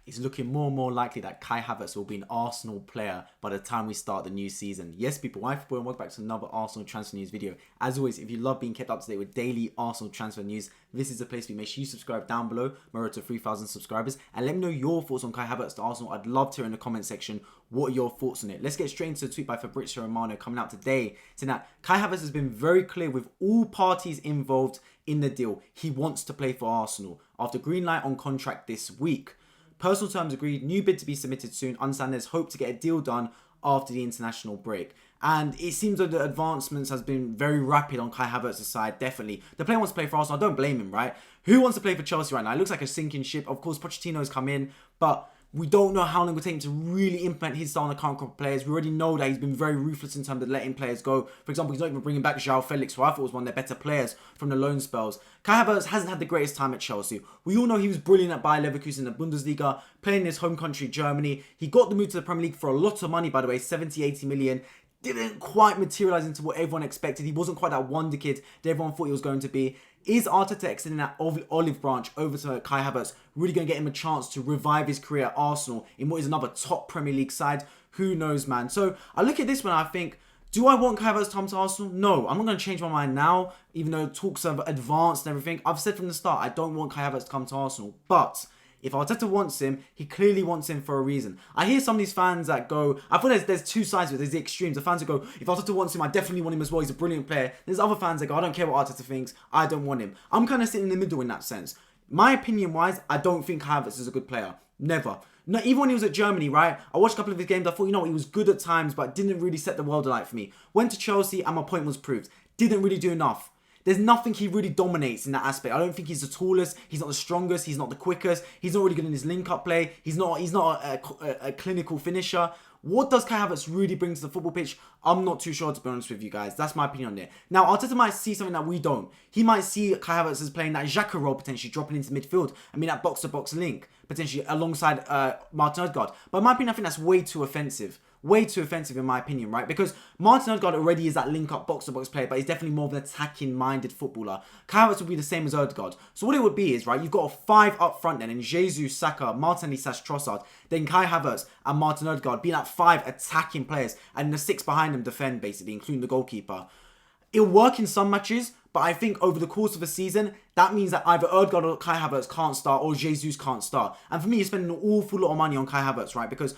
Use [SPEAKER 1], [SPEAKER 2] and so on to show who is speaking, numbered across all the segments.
[SPEAKER 1] it's looking more and more likely that Kai Havertz will be an Arsenal player by the time we start the new season. Yes, people, my football, and welcome back to another Arsenal transfer news video. As always, if you love being kept up to date with daily Arsenal transfer news, this is the place for you. Make sure you subscribe down below, my road to 3,000 subscribers, and let me know your thoughts on Kai Havertz to Arsenal. I'd love to hear in the comment section what are your thoughts on it. Let's get straight into the tweet by FABRIZIO Romano coming out today, saying that Kai Havertz has been very clear with all parties involved in the deal. He wants to play for Arsenal after green light on contract this week. Personal terms agreed, new bid to be submitted soon. Understand there's hope to get a deal done after the international break. And it seems that the advancements has been very rapid on Kai Havertz's side, definitely. The player wants to play for Arsenal, I don't blame him, right? Who wants to play for Chelsea right now? It looks like a sinking ship. Of course, Pochettino has come in, but we don't know how long it will take him to really implement his style on the current group of players. We already know that he's been very ruthless in terms of letting players go. For example, he's not even bringing back João Felix, who I thought was one of their better players from the loan spells. Kai Havertz hasn't had the greatest time at Chelsea. We all know he was brilliant at Bayer Leverkusen in the Bundesliga, playing in his home country, Germany. He got the move to the Premier League for a lot of money, by the way, 70, 80 million. Didn't quite materialise into what everyone expected. He wasn't quite that wonder kid that everyone thought he was going to be. Is Arteta extending that olive branch over to Kai Havertz really going to get him a chance to revive his career at Arsenal in what is another top Premier League side? Who knows, man? So I look at this one and I think, do I want Kai Havertz to come to Arsenal? No, I'm not going to change my mind now, even though talks have advanced and everything. I've said from the start, I don't want Kai Havertz to come to Arsenal. But if Arteta wants him, he clearly wants him for a reason. I hear some of these fans that go, I thought there's two sides of it. There's the extremes. The fans that go, if Arteta wants him, I definitely want him as well. He's a brilliant player. There's other fans that go, I don't care what Arteta thinks. I don't want him. I'm kind of sitting in the middle in that sense. My opinion-wise, I don't think Havertz is a good player. Never. No, even when he was at Germany, right? I watched a couple of his games. I thought, you know what, he was good at times, but didn't really set the world alight for me. Went to Chelsea and my point was proved. Didn't really do enough. There's nothing he really dominates in that aspect. I don't think he's the tallest. He's not the strongest. He's not the quickest. He's not really good in his link-up play. He's not a clinical finisher. What does Kai Havertz really bring to the football pitch? I'm not too sure, to be honest with you guys. That's my opinion on it. Now, Arteta might see something that we don't. He might see Kai Havertz as playing that Xhaka role, potentially dropping into midfield. I mean, that box-to-box link, potentially alongside Martin Odegaard. But in my opinion, I think that's way too offensive. Way too offensive in my opinion, right? Because Martin Odegaard already is that link-up box-to-box player, but he's definitely more of an attacking-minded footballer. Kai Havertz would be the same as Odegaard. So what it would be is, right, you've got a 5 up front then, in Jesus, Saka, Martinelli/Trossard, then Kai Havertz and Martin Odegaard being that 5 attacking players, and the 6 behind them defend, basically, including the goalkeeper. It'll work in some matches, but I think over the course of a season, that means that either Odegaard or Kai Havertz can't start, or Jesus can't start. And for me, you're spending an awful lot of money on Kai Havertz, right? Because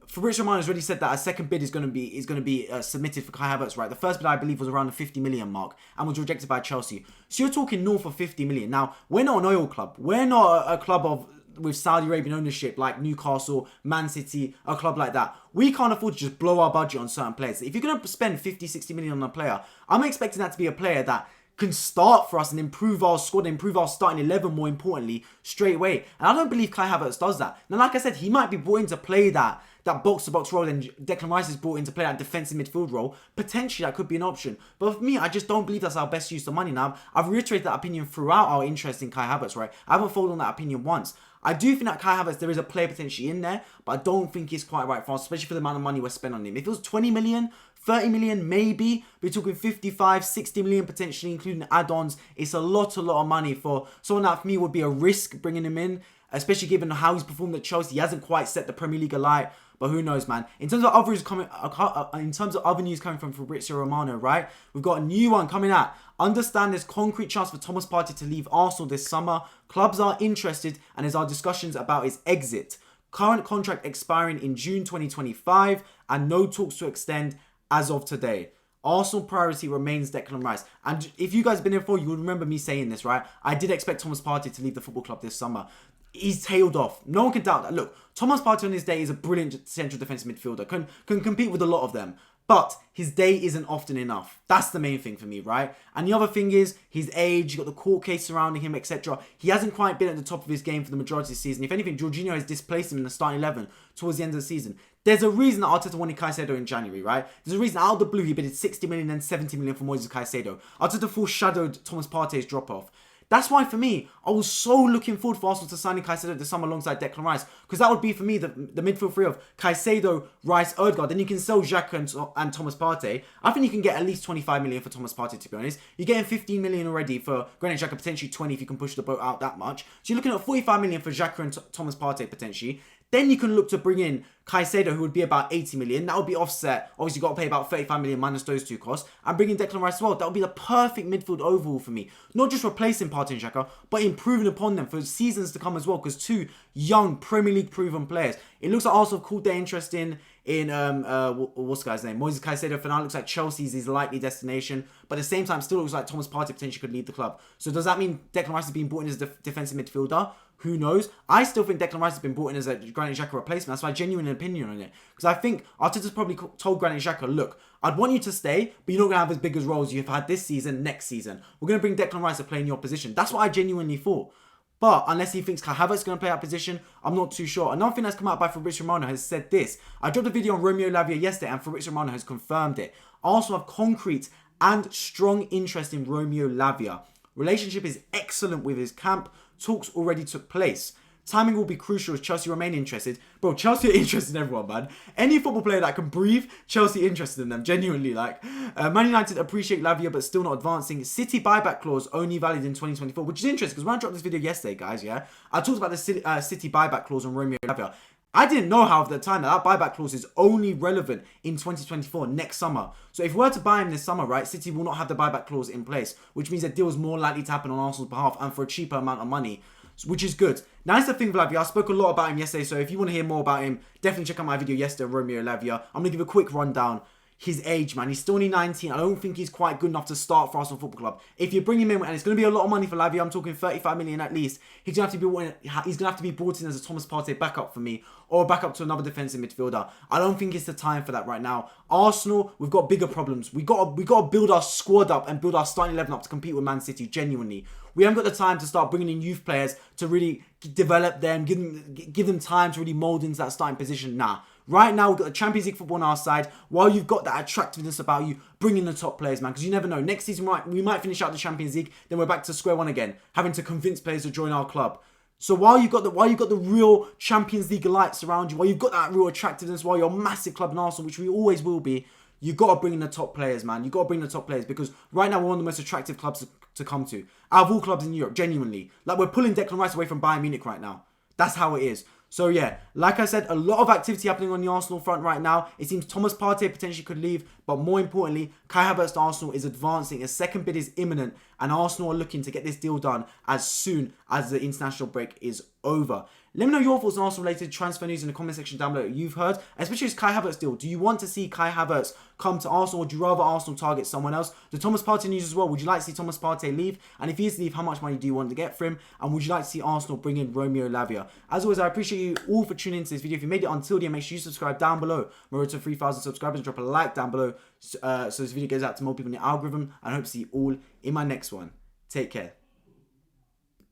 [SPEAKER 1] FABRIZIO Romano has already said that a second bid is going to be submitted for Kai Havertz, right? The first bid, I believe, was around the 50 million mark and was rejected by Chelsea. So you're talking north of 50 million. Now, we're not an oil club. We're not a club with Saudi Arabian ownership like Newcastle, Man City, a club like that. We can't afford to just blow our budget on certain players. If you're going to spend 50, 60 million on a player, I'm expecting that to be a player that can start for us and improve our squad, improve our starting 11, more importantly, straight away. And I don't believe Kai Havertz does that. Now, like I said, he might be brought in to play that box-to-box role, and Declan Rice is brought in to play that defensive midfield role. Potentially, that could be an option. But for me, I just don't believe that's our best use of money now. I've reiterated that opinion throughout our interest in Kai Havertz, right? I haven't followed on that opinion once. I do think that Kai Havertz, there is a player potentially in there, but I don't think he's quite right for us, especially for the amount of money we're spending on him. If it was 20 million, 30 million, maybe. We're talking 55, 60 million potentially, including add-ons. It's a lot of money for someone that for me would be a risk bringing him in, especially given how he's performed at Chelsea. He hasn't quite set the Premier League alight, but who knows, man. In terms of other news coming from FABRIZIO Romano, right? We've got a new one coming out. Understand there's concrete chance for Thomas Partey to leave Arsenal this summer. Clubs are interested, and there's our discussions about his exit. Current contract expiring in June 2025, and no talks to extend as of today. Arsenal priority remains Declan Rice. And if you guys have been here before, you would remember me saying this, right? I did expect Thomas Partey to leave the football club this summer. He's tailed off. No one can doubt that. Look, Thomas Partey on his day is a brilliant central defensive midfielder. Can compete with a lot of them. But his day isn't often enough. That's the main thing for me, right? And the other thing is his age, you got the court case surrounding him, etc. He hasn't quite been at the top of his game for the majority of the season. If anything, Jorginho has displaced him in the starting 11 towards the end of the season. There's a reason that Arteta wanted Caicedo in January, right? There's a reason out of the blue he bidded 60 million and 70 million for Moises Caicedo. Arteta foreshadowed Thomas Partey's drop-off. That's why, for me, I was so looking forward for Arsenal to signing Caicedo this summer alongside Declan Rice, because that would be, for me, the midfield three of Caicedo, Rice, Odegaard. Then you can sell Xhaka and Thomas Partey. I think you can get at least 25 million for Thomas Partey, to be honest. You're getting 15 million already for Granit Xhaka, potentially 20 if you can push the boat out that much. So you're looking at 45 million for Xhaka and Thomas Partey, potentially. Then you can look to bring in Caicedo, who would be about 80 million. That would be offset. Obviously, you've got to pay about 35 million minus those two costs. And bring in Declan Rice as well. That would be the perfect midfield overall for me. Not just replacing Partey and Xhaka, but improving upon them for seasons to come as well. Because two young Premier League proven players. It looks like Arsenal have called their interest in what's the guy's name? Moises Caicedo. For now, it looks like Chelsea's his likely destination. But at the same time, still looks like Thomas Partey potentially could leave the club. So does that mean Declan Rice is being brought in as a defensive midfielder? Who knows? I still think Declan Rice has been brought in as a Granit Xhaka replacement. That's my genuine opinion on it. Because I think Arteta's probably told Granit Xhaka, look, I'd want you to stay, but you're not going to have as big as roles you've had this season, next season. We're going to bring Declan Rice to play in your position. That's what I genuinely thought. But unless he thinks Kai Havertz is going to play that position, I'm not too sure. Another thing that's come out by FABRIZIO Romano has said this. I dropped a video on Romeo Lavia yesterday and FABRIZIO Romano has confirmed it. Arsenal have concrete and strong interest in Romeo Lavia. Relationship is excellent with his camp. Talks already took place. Timing will be crucial as Chelsea remain interested. Bro, Chelsea are interested in everyone, man. Any football player that can breathe, Chelsea interested in them. Genuinely, like. Man United appreciate Lavia, but still not advancing. City buyback clause only valid in 2024, which is interesting because when I dropped this video yesterday, guys, yeah, I talked about the City buyback clause on Romeo Lavia. I didn't know how at the time that buyback clause is only relevant in 2024, next summer. So if we were to buy him this summer, right, City will not have the buyback clause in place, which means that deal is more likely to happen on Arsenal's behalf and for a cheaper amount of money, which is good. Now, that's the thing with Lavia. I spoke a lot about him yesterday, so if you want to hear more about him, definitely check out my video yesterday, Romeo Lavia. I'm going to give a quick rundown. His age, man. He's still only 19. I don't think he's quite good enough to start for Arsenal Football Club. If you bring him in, and it's going to be a lot of money for Lavia, I'm talking 35 million at least, he's going to have to be brought in as a Thomas Partey backup for me, or backup to another defensive midfielder. I don't think it's the time for that right now. Arsenal, we've got bigger problems. We got to build our squad up and build our starting 11 up to compete with Man City, genuinely. We haven't got the time to start bringing in youth players to really develop them, give them time to really mould into that starting position. Nah. Right now, we've got the Champions League football on our side. While you've got that attractiveness about you, bring in the top players, man. Because you never know. Next season, we might finish out the Champions League. Then we're back to square one again, having to convince players to join our club. So while you've got the real Champions League lights around you, while you've got that real attractiveness, while you're a massive club in Arsenal, which we always will be, you got to bring in the top players, man. You got to bring the top players because right now we're one of the most attractive clubs to come to. Out of all clubs in Europe, genuinely. Like, we're pulling Declan Rice away from Bayern Munich right now. That's how it is. So yeah, like I said, a lot of activity happening on the Arsenal front right now. It seems Thomas Partey potentially could leave, but more importantly, Kai Havertz to Arsenal is advancing. A second bid is imminent, and Arsenal are looking to get this deal done as soon as the international break is over. Let me know your thoughts on Arsenal-related transfer news in the comment section down below. You've heard, especially this Kai Havertz deal. Do you want to see Kai Havertz come to Arsenal, or would you rather Arsenal target someone else? The Thomas Partey news as well. Would you like to see Thomas Partey leave? And if he is to leave, how much money do you want to get for him? And would you like to see Arsenal bring in Romeo Lavia? As always, I appreciate you all for tuning into this video. If you made it until the end, make sure you subscribe down below. We're road to 3,000 subscribers. Drop a like down below so this video goes out to more people in the algorithm. And I hope to see you all in my next one. Take care.